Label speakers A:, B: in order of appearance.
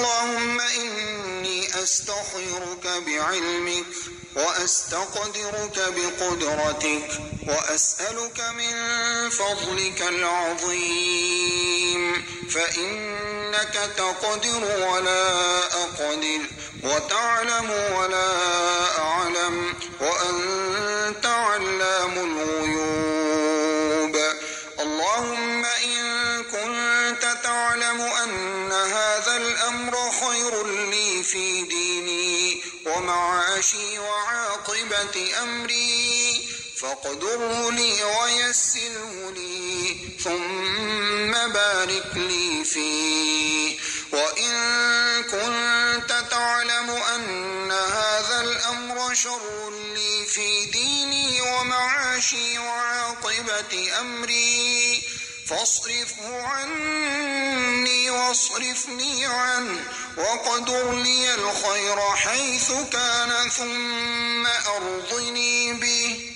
A: اللهم إني أستخيرك بعلمك وأستقدرك بقدرتك وأسألك من فضلك العظيم، فإنك تقدر ولا أقدر، وتعلم ولا أعلم، وأنت علام الغيوب. اللهم إن كنت تعلم أن هذا الأمر خير لي في ديني ومعاشي وعاقبة أمري فاقدره لي ويسره لي، ثم بارك لي فيه. وإن كنت تعلم أن هذا الأمر شر لي في ديني ومعاشي وعاقبة أمري فاصرفه عني واصرفني عنه، واقدر لي الخير حيث كان، ثم أرضني به.